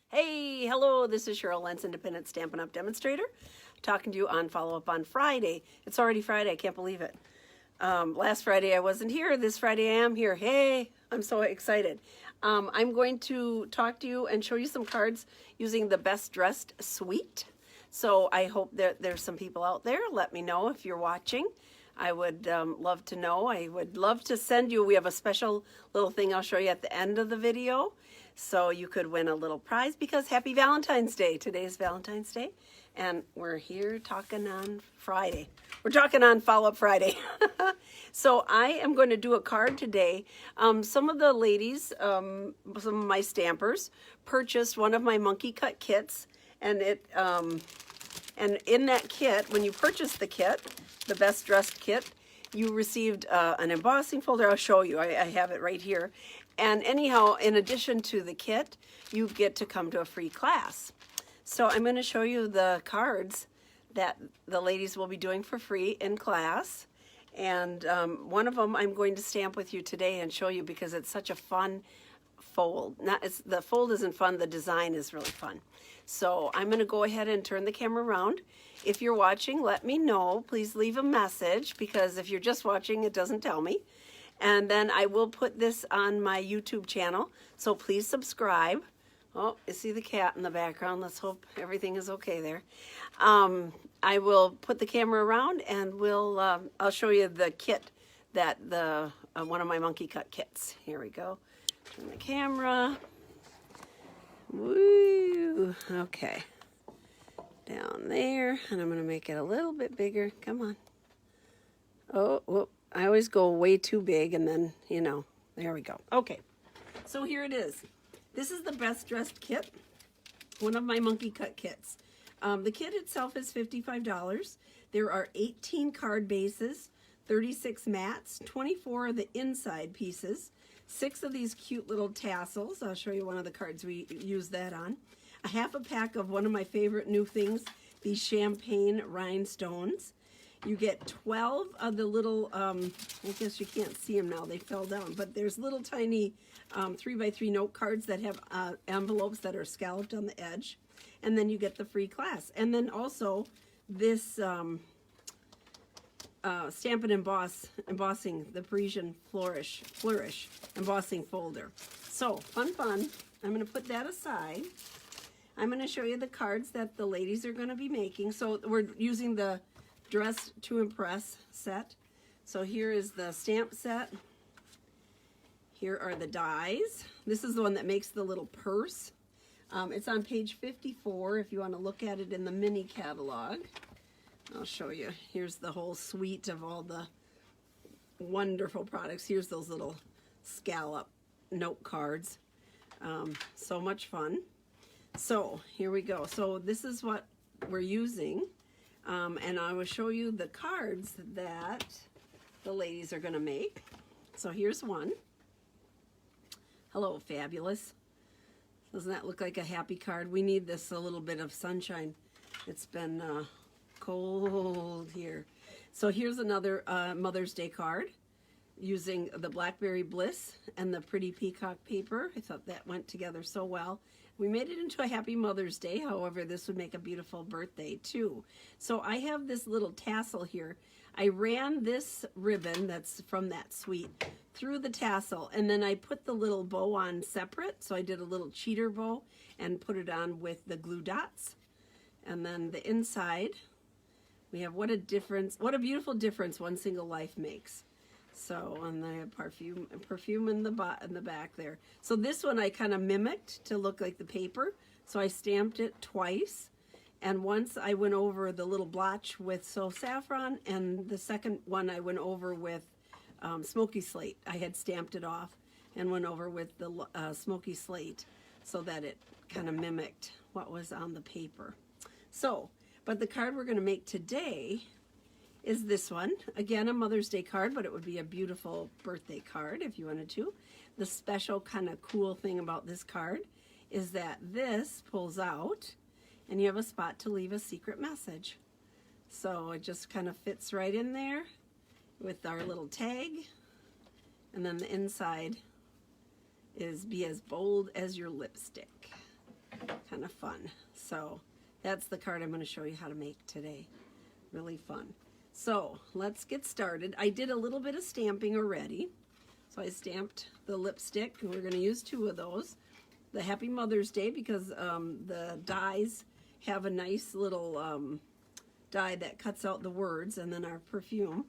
Hey, hello, this is Cheryl, Lentz, Independent Stampin' Up! Demonstrator, talking to you on follow-up on Friday. It's already Friday, I can't believe it. Last Friday I wasn't here, this Friday I am here. Hey, I'm so excited. I'm going to talk to you and show you some cards using the Best Dressed Suite. So I hope that there's some people out there. Let me know if you're watching. I would love to know. I would love to send you, we have a special little thing I'll show you at the end of the video. So you could win a little prize because happy Valentine's Day. Today is Valentine's Day and we're here talking on Friday. We're talking on Follow-Up Friday. So I am going to do a card today. Some of the ladies, some of my stampers, purchased one of my monkey cut kits, and and in that kit, when you purchase the kit, the Best Dressed kit, you received an embossing folder. I'll show you. I have it right here. And anyhow, in addition to the kit, you get to come to a free class. So I'm going to show you the cards that the ladies will be doing for free in class. And one of them I'm going to stamp with you today and show you because it's such a fun fold. The fold isn't fun, the design is really fun. So I'm going to go ahead and turn the camera around. If you're watching, let me know. Please leave a message because if you're just watching, it doesn't tell me. And then I will put this on my YouTube channel, so please subscribe. Oh, you see the cat in the background. Let's hope everything is okay there. I will put the camera around and I'll show you the kit that one of my monkey cut kits. Here we go. Turn the camera. Woo! Okay. Down there, and I'm going to make it a little bit bigger. Come on. Oh, whoop. I always go way too big, and then, you know, there we go. Okay, so here it is. This is the Best Dressed kit, one of my monkey cut kits. The kit itself is $55. There are 18 card bases, 36 mats, 24 of the inside pieces, 6 of these cute little tassels. I'll show you one of the cards we use that on. A half a pack of one of my favorite new things, these champagne rhinestones. You get 12 of the little, I guess you can't see them now, they fell down, but there's little tiny 3x3 note cards that have envelopes that are scalloped on the edge. And then you get the free class. And then also this Stampin' embossing, the Parisian Flourish embossing folder. So, fun. I'm going to put that aside. I'm going to show you the cards that the ladies are going to be making. So we're using the Dress to Impress set. So here is the stamp set. Here are the dies. This is the one that makes the little purse. It's on page 54 if you want to look at it in the mini catalog. I'll show you. Here's the whole suite of all the wonderful products. Here's those little scallop note cards. So much fun. So here we go. So this is what we're using. And I will show you the cards that the ladies are going to make. So here's one. Hello, fabulous. Doesn't that look like a happy card? We need this a little bit of sunshine. It's been cold here. So here's another Mother's Day card using the Blackberry Bliss and the pretty peacock paper. I thought that went together so well. We made it into a happy Mother's Day. However, this would make a beautiful birthday too. So I have this little tassel here. I ran this ribbon that's from that suite through the tassel, and then I put the little bow on separate. So I did a little cheater bow and put it on with the glue dots. And then the inside, we have what a beautiful difference one single life makes. So, and I have perfume in the back there. So this one I kind of mimicked to look like the paper. So I stamped it twice. And once I went over the little blotch with So Saffron, and the second one I went over with Smoky Slate. I had stamped it off and went over with the Smoky Slate so that it kind of mimicked what was on the paper. So, but the card we're going to make today is this one. Again, a Mother's Day card, but it would be a beautiful birthday card if you wanted to. The special kind of cool thing about this card is that this pulls out and you have a spot to leave a secret message. So it just kind of fits right in there with our little tag. And then the inside is be as bold as your lipstick. kind of fun. So that's the card I'm going to show you how to make today. Really fun. So let's get started. I did a little bit of stamping already. So I stamped the lipstick, and we're going to use 2 of those. The Happy Mother's Day, because the dies have a nice little die that cuts out the words, and then our perfume.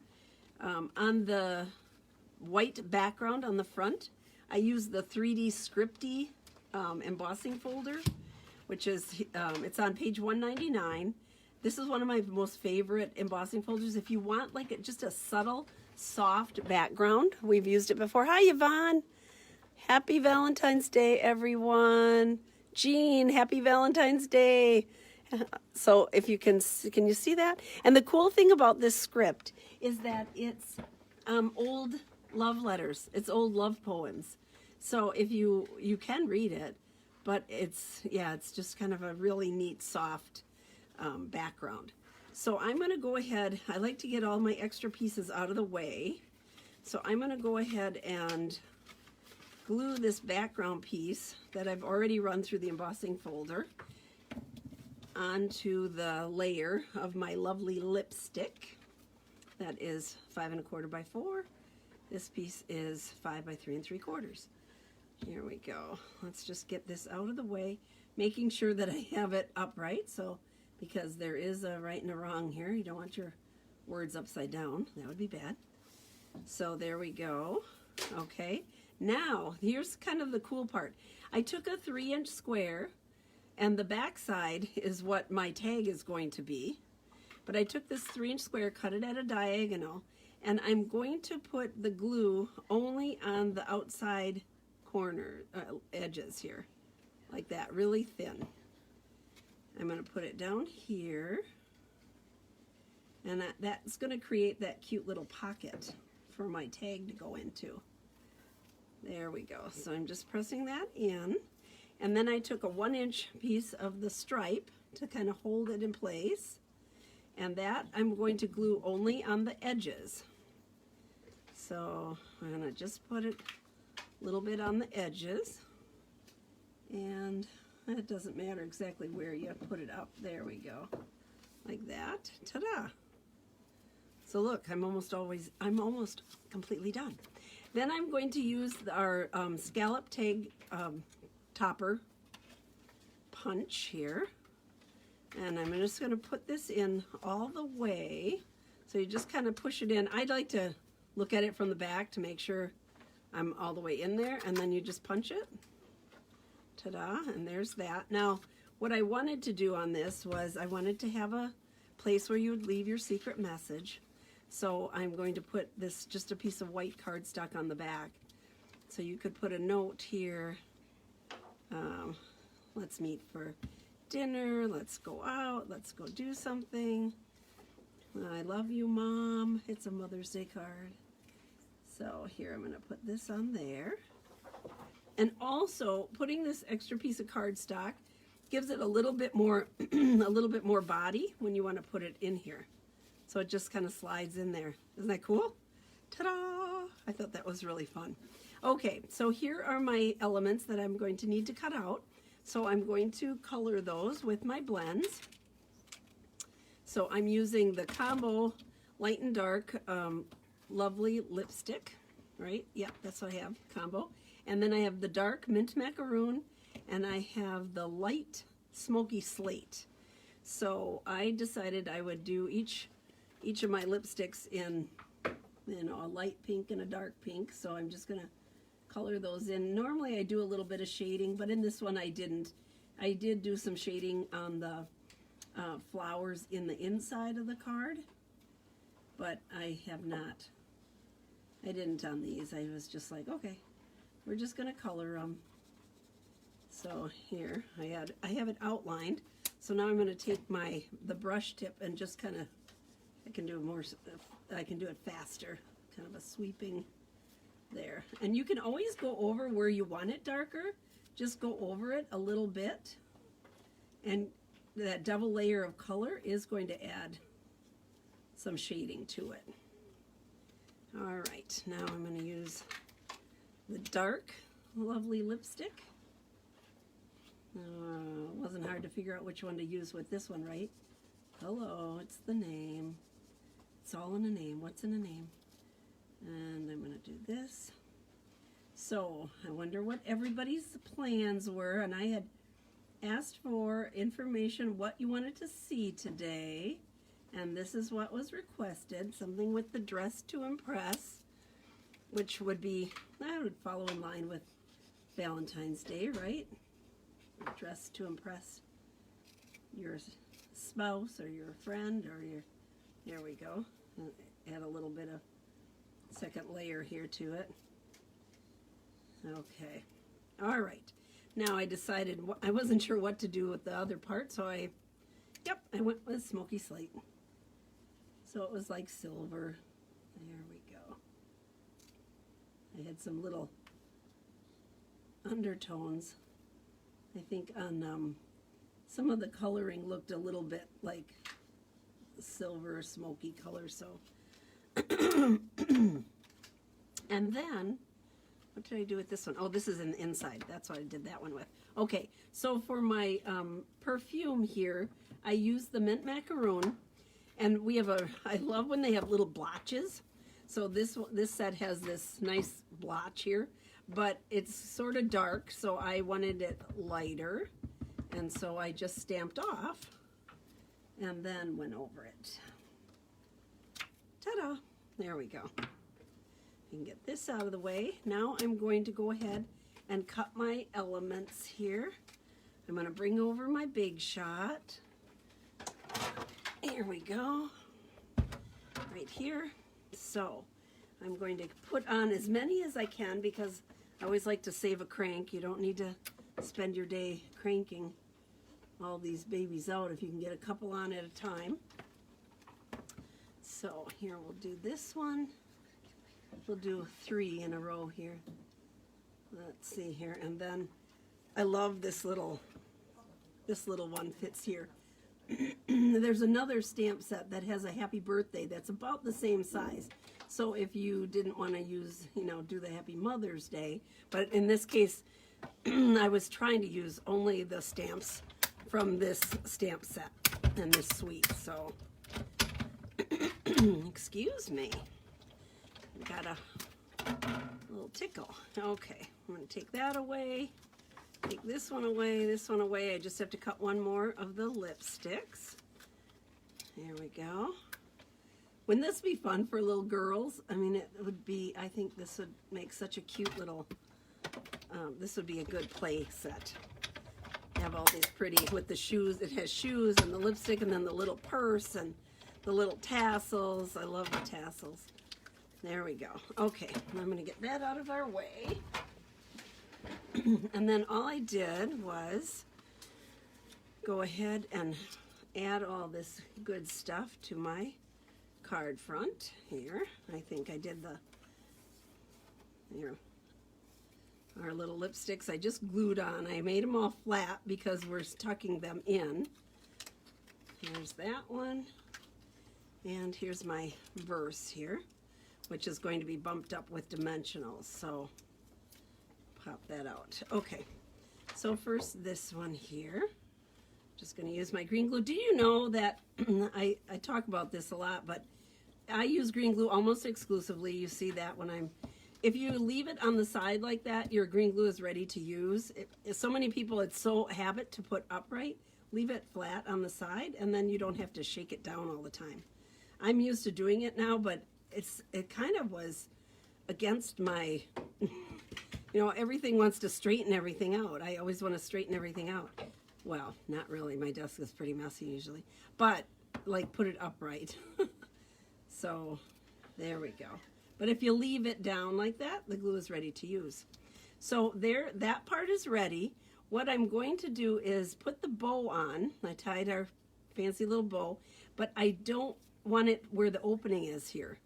On the white background on the front, I use the 3D Scripty embossing folder, which is, it's on page 199. This is one of my most favorite embossing folders. If you want like just a subtle, soft background, we've used it before. Hi, Yvonne. Happy Valentine's Day, everyone. Jean, happy Valentine's Day. So if you can you see that? And the cool thing about this script is that it's old love letters. It's old love poems. So if you can read it, but it's just kind of a really neat, soft background. So I'm going to go ahead. I like to get all my extra pieces out of the way. So I'm going to go ahead and glue this background piece that I've already run through the embossing folder onto the layer of my lovely lipstick. That is 5 1/4 by 4. This piece is 5 by 3 3/4. Here we go. Let's just get this out of the way, making sure that I have it upright. So, because there is a right and a wrong here. You don't want your words upside down. That would be bad. So there we go. Okay. Now, here's kind of the cool part. I took a 3-inch square, and the back side is what my tag is going to be. But I took this 3-inch square, cut it at a diagonal, and I'm going to put the glue only on the outside corner edges here, like that, really thin. I'm going to put it down here, and that's going to create that cute little pocket for my tag to go into. There we go. So I'm just pressing that in, and then I took a 1-inch piece of the stripe to kind of hold it in place, and that I'm going to glue only on the edges. So I'm going to just put it a little bit on the edges, and it doesn't matter exactly where you put it up. There we go, like that. Ta-da! So look, I'm almost completely done. Then I'm going to use our scallop tag topper punch here, and I'm just going to put this in all the way. So you just kind of push it in. I'd like to look at it from the back to make sure I'm all the way in there, and then you just punch it. Ta-da, and there's that. Now, what I wanted to do on this was I wanted to have a place where you would leave your secret message. So I'm going to put this, just a piece of white cardstock on the back. So you could put a note here. Let's meet for dinner. Let's go out. Let's go do something. I love you, Mom. It's a Mother's Day card. So here, I'm going to put this on there. And also, putting this extra piece of cardstock gives it a little bit more, body when you want to put it in here. So it just kind of slides in there. Isn't that cool? Ta-da! I thought that was really fun. Okay, so here are my elements that I'm going to need to cut out. So I'm going to color those with my blends. So I'm using the combo light and dark lovely lipstick, right? Yep, that's what I have, combo. And then I have the dark mint macaroon, and I have the light smoky slate. So I decided I would do each of my lipsticks in, a light pink and a dark pink. So I'm just gonna color those in. Normally I do a little bit of shading, but in this one I didn't. I did do some shading on the flowers in the inside of the card, but I have not. I didn't on these. I was just like, okay, we're just gonna color them. So here I have it outlined. So now I'm going to take the brush tip and just kind of, I can do it faster, kind of a sweeping there. And you can always go over where you want it darker. Just go over it a little bit, and that double layer of color is going to add some shading to it. All right, now I'm going to use the dark lovely lipstick. Wasn't hard to figure out which one to use with this one, right? Hello, it's the name. It's all in a name. What's in a name? And I'm going to do this. So I wonder what everybody's plans were, and I had asked for information what you wanted to see today, and this is what was requested, something with the dress to impress, which would be, I would follow in line with Valentine's Day, right? Dress to impress your spouse or your friend or your, there we go. Add a little bit of second layer here to it. Okay, all right. Now I decided, I wasn't sure what to do with the other part, so I went with smoky slate. So it was like silver. There we go. I had some little undertones. I think on some of the coloring looked a little bit like silver smoky color, so. And then, what did I do with this one? Oh, this is in the inside. That's what I did that one with. Okay, so for my perfume here, I used the mint macaroon, and we have I love when they have little blotches. So this set has this nice blotch here, but it's sort of dark, so I wanted it lighter, and so I just stamped off and then went over it. Ta-da! There we go. You can get this out of the way. Now I'm going to go ahead and cut my elements here. I'm going to bring over my Big Shot. Here we go. Right here. So I'm going to put on as many as I can because I always like to save a crank. You don't need to spend your day cranking all these babies out if you can get a couple on at a time. So here we'll do this one. We'll do 3 in a row here. Let's see here, and then I love this little one fits here. There's another stamp set that has a happy birthday that's about the same size. So if you didn't want to use, do the Happy Mother's Day, but in this case, I was trying to use only the stamps from this stamp set and this suite. So, excuse me. Got a little tickle. Okay, I'm going to take that away. Take this one away, this one away. I just have to cut one more of the lipsticks. There we go. Wouldn't this be fun for little girls? I mean, it would be, I think this would make such a cute little, this would be a good play set. Have all these pretty, with the shoes, it has shoes and the lipstick and then the little purse and the little tassels. I love the tassels. There we go. Okay, I'm going to get that out of our way. And then all I did was go ahead and add all this good stuff to my card front here. I think I did our little lipsticks I just glued on. I made them all flat because we're tucking them in. Here's that one. And here's my verse here, which is going to be bumped up with dimensionals. So pop that out. Okay, so first this one here. Just going to use my green glue. Do you know that I talk about this a lot, but I use green glue almost exclusively. You see that when if you leave it on the side like that, your green glue is ready to use. So many people, it's so habit to put upright. Leave it flat on the side, and then you don't have to shake it down all the time. I'm used to doing it now, but it kind of was against my, everything wants to straighten everything out. I always want to straighten everything out. Well, not really. My desk is pretty messy usually, but like put it upright. So there we go. But if you leave it down like that, the glue is ready to use. So there, that part is ready. What I'm going to do is put the bow on. I tied our fancy little bow, but I don't want it where the opening is here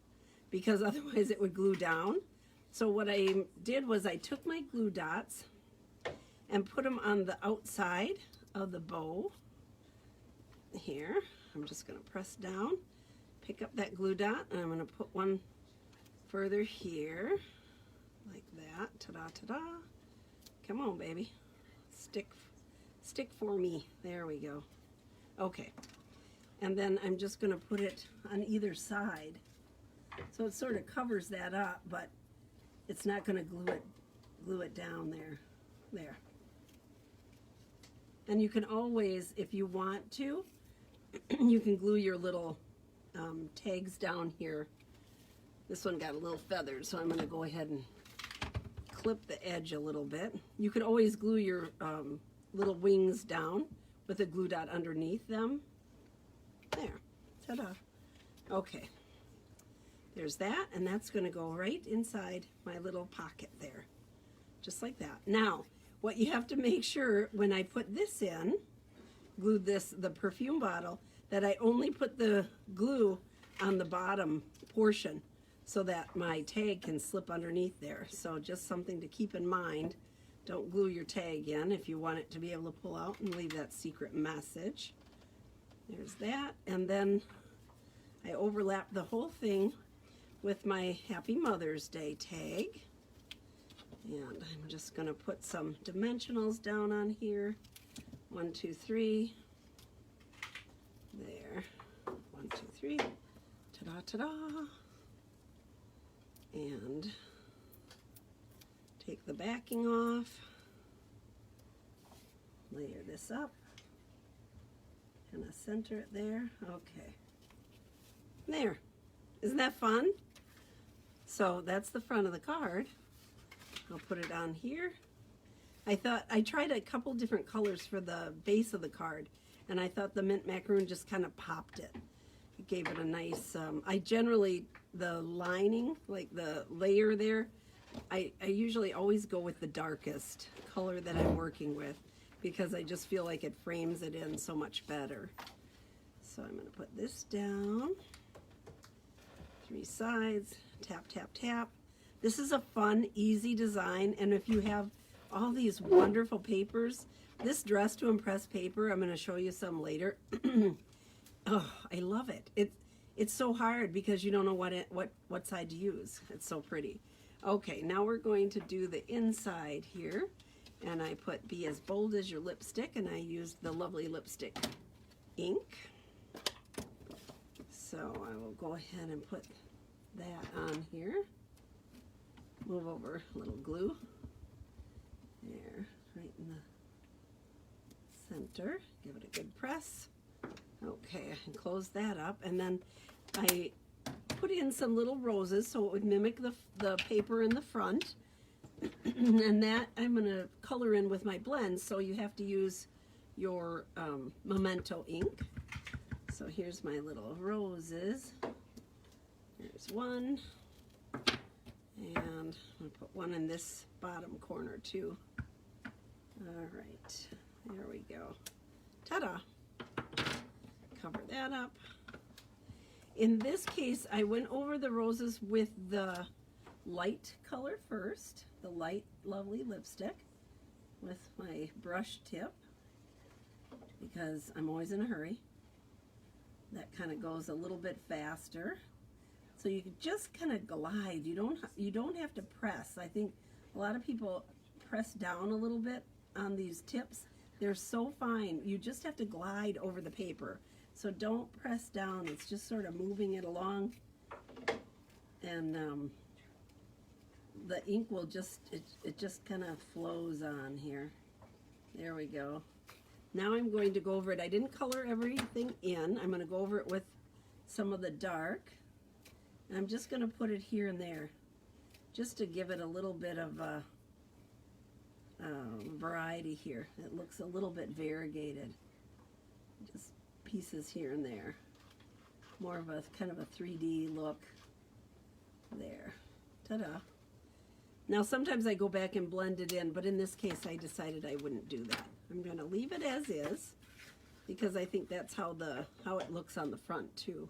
because otherwise it would glue down. So what I did was I took my glue dots and put them on the outside of the bow here. I'm just going to press down, pick up that glue dot, and I'm going to put one further here like that. Ta-da, ta-da. Come on, baby. Stick Stick for me. There we go. Okay. And then I'm just going to put it on either side. So it sort of covers that up, but it's not going to glue it down there. There. And you can always, if you want to, you can glue your little tags down here. This one got a little feathered, so I'm going to go ahead and clip the edge a little bit. You can always glue your little wings down with a glue dot underneath them. There. Ta-da. Okay. There's that, and that's going to go right inside my little pocket there. Just like that. Now, what you have to make sure when I put this in, glued the perfume bottle, that I only put the glue on the bottom portion so that my tag can slip underneath there. So just something to keep in mind. Don't glue your tag in if you want it to be able to pull out and leave that secret message. There's that. And then I overlap the whole thing with my Happy Mother's Day tag. And I'm just going to put some dimensionals down on here. 1, 2, 3. There. 1, 2, 3. Ta-da, ta-da. And take the backing off. Layer this up. Kind of center it there. Okay. There. Isn't that fun? So that's the front of the card. I'll put it on here. I tried a couple different colors for the base of the card, and I thought the mint macaroon just kind of popped it. It gave it a nice, I generally, the lining, like the layer there, I usually always go with the darkest color that I'm working with because I just feel like it frames it in so much better. So I'm going to put this down, 3 sides, tap, tap, tap. This is a fun, easy design, and if you have all these wonderful papers, this Dress to Impress paper, I'm going to show you some later. Oh, I love it. It's so hard because you don't know what side to use. It's so pretty. Okay, now we're going to do the inside here, and I put Be As Bold As Your Lipstick, and I used the lovely lipstick ink. So I will go ahead and put that on here. Move over a little glue. There, right in the center. Give it a good press. Okay, I can close that up, and then I put in some little roses so it would mimic the paper in the front. And that I'm going to color in with my blend, so you have to use your Memento ink. So here's my little roses. There's one. And I'm going to put one in this bottom corner too. All right, there we go. Ta-da! Cover that up. In this case, I went over the roses with the light color first, the light, lovely lipstick with my brush tip because I'm always in a hurry. That kind of goes a little bit faster. So you can just kind of glide. You don't have to press. I think a lot of people press down a little bit on these tips. They're so fine. You just have to glide over the paper. So don't press down. It's just sort of moving it along. And the ink will just, it just kind of flows on here. There we go. Now I'm going to go over it. I didn't color everything in. I'm going to go over it with some of the dark. And I'm just going to put it here and there, just to give it a little bit of variety here. It looks a little bit variegated. Just pieces here and there. More of a kind of a 3D look. There. Ta-da. Now sometimes I go back and blend it in, but in this case I decided I wouldn't do that. I'm going to leave it as is because I think that's how it looks on the front too.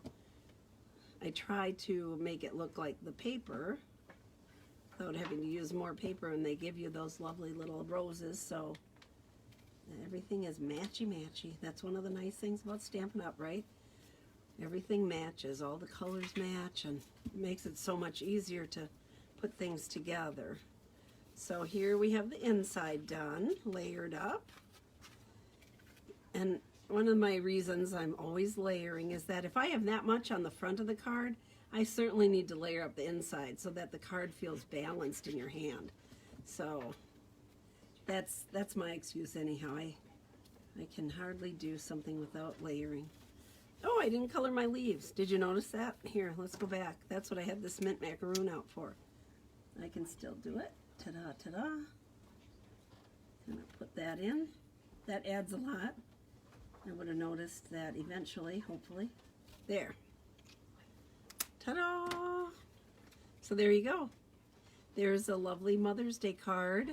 I try to make it look like the paper without having to use more paper, and they give you those lovely little roses, so everything is matchy-matchy. That's one of the nice things about Stampin' Up, right? Everything matches, all the colors match, and it makes it so much easier to put things together. So here we have the inside done, layered up. And one of my reasons I'm always layering is that if I have that much on the front of the card, I certainly need to layer up the inside so that the card feels balanced in your hand. So that's my excuse anyhow. I can hardly do something without layering. Oh, I didn't color my leaves. Did you notice that? Here, let's go back. That's what I had this mint macaroon out for. I can still do it. Ta-da, ta-da. Gonna put that in. That adds a lot. I would have noticed that eventually, hopefully. There. Ta-da! So there you go. There's a lovely Mother's Day card.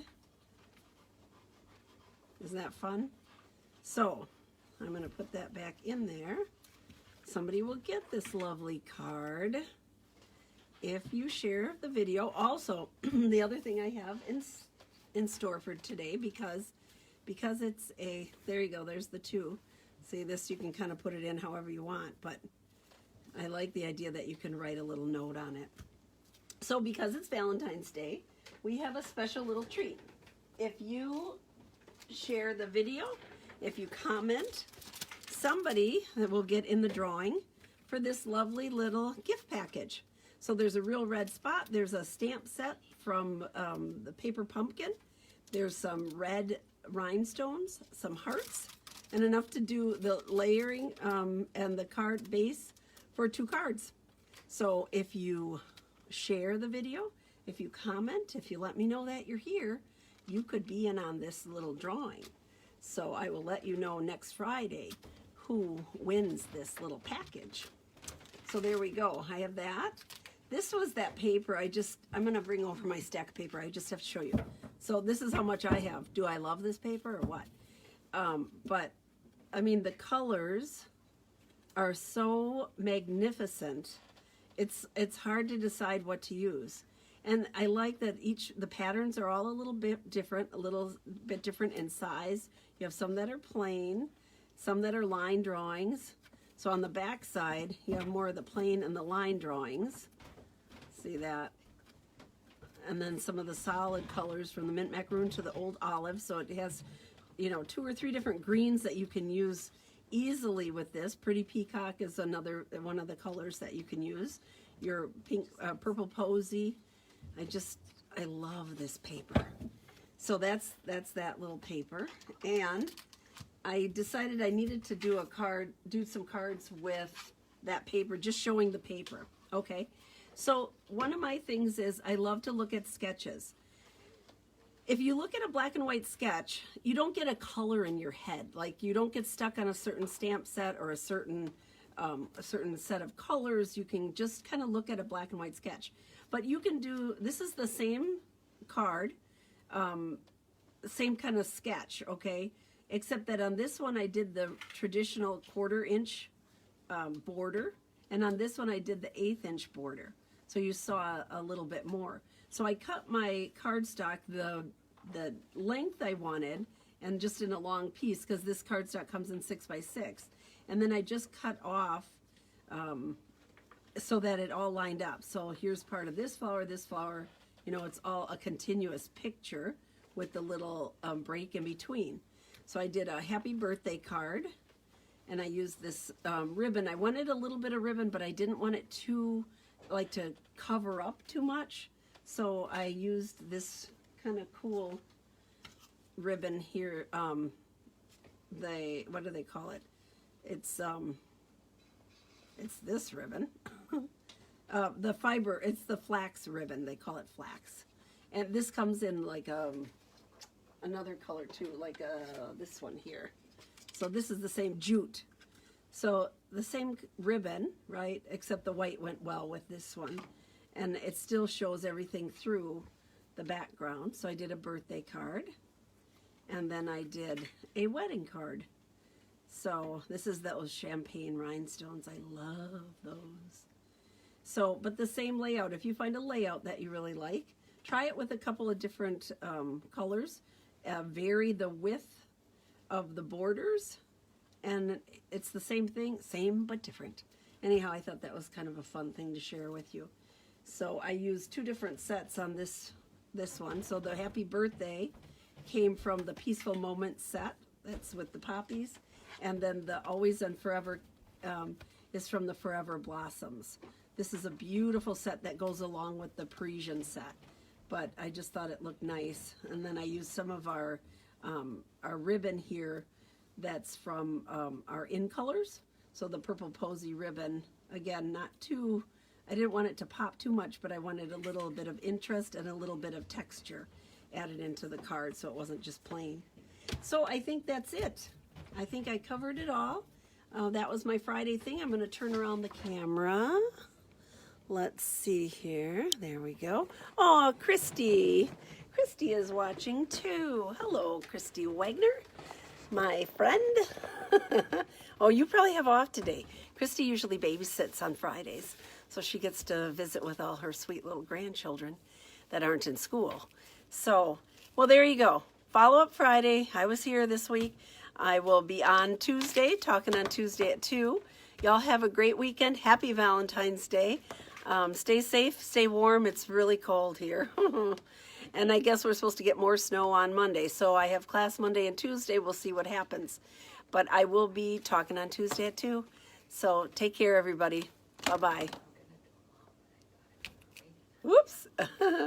Isn't that fun? So, I'm going to put that back in there. Somebody will get this lovely card if you share the video. Also, the other thing I have in store for today, because it's a, there you go, there's the two. See, this you can kind of put it in however you want, but I like the idea that you can write a little note on it. So because it's Valentine's Day, we have a special little treat. If you share the video, if you comment, somebody that will get in the drawing for this lovely little gift package. So there's a real red spot. There's a stamp set from the paper pumpkin. There's some red rhinestones, some hearts, and enough to do the layering and the card base for 2 cards. So if you share the video, if you comment, if you let me know that you're here, you could be in on this little drawing. So I will let you know next Friday who wins this little package. So there we go. I have that. This was that paper. I'm going to bring over my stack of paper. I just have to show you. So this is how much I have. Do I love this paper or what? But I mean, the colors are so magnificent. It's hard to decide what to use. And I like that the patterns are all a little bit different in size. You have some that are plain, some that are line drawings. So on the back side, you have more of the plain and the line drawings. See that? And then some of the solid colors from the mint macaroon to the old olive. So it has, 2 or 3 different greens that you can use easily with this. Pretty Peacock is another one of the colors that you can use. Your pink, purple posy. I love this paper. So that's that little paper. And I decided I needed to do some cards with that paper, just showing the paper. Okay. So one of my things is I love to look at sketches. If you look at a black and white sketch, you don't get a color in your head. Like you don't get stuck on a certain stamp set or a certain set of colors. You can just kind of look at a black and white sketch. But you can do, this is the same card, same kind of sketch, okay? Except that on this one I did the traditional 1/4 inch border, and on this one I did the 1/8 inch border. So you saw a little bit more. So I cut my cardstock the length I wanted, and just in a long piece, because this cardstock comes in 6x6. And then I just cut off so that it all lined up. So here's part of this flower, it's all a continuous picture with the little break in between. So I did a happy birthday card, and I used this ribbon. I wanted a little bit of ribbon, but I didn't want it to cover up too much. So I used this kind of cool ribbon here. What do they call it? It's this ribbon. The fiber, it's the flax ribbon. They call it flax. And this comes in like another color too, like this one here. So this is the same jute. So the same ribbon, right? Except the white went well with this one. And it still shows everything through the background. So I did a birthday card. And then I did a wedding card. So this is those champagne rhinestones. I love those. So, but the same layout. If you find a layout that you really like, try it with a couple of different colors. Vary the width of the borders. And it's the same thing, same but different. Anyhow, I thought that was kind of a fun thing to share with you. So I used 2 different sets on this one. So the happy birthday came from the Peaceful Moments set That's with the poppies. And then the Always and Forever is from the Forever Blossoms. This is a beautiful set that goes along with the Parisian set. But I just thought it looked nice. And then I used some of our ribbon here that's from our In Colors. So the Purple Posy ribbon, again, not too, I didn't want it to pop too much, but I wanted a little bit of interest and a little bit of texture added into the card so it wasn't just plain. So I think that's it. I think I covered it all. That was my Friday thing. I'm going to turn around the camera. Let's see here. There we go. Oh, Christy. Christy is watching too. Hello, Christy Wagner, my friend. Oh, you probably have off today. Christy usually babysits on Fridays, so she gets to visit with all her sweet little grandchildren that aren't in school. So, well, there you go. Follow up Friday. I was here this week. I will be on Tuesday, talking on Tuesday at 2. Y'all have a great weekend. Happy Valentine's Day. Stay safe, stay warm. It's really cold here. And I guess we're supposed to get more snow on Monday. So I have class Monday and Tuesday. We'll see what happens. But I will be talking on Tuesday at 2. So take care, everybody. Bye-bye. Whoops.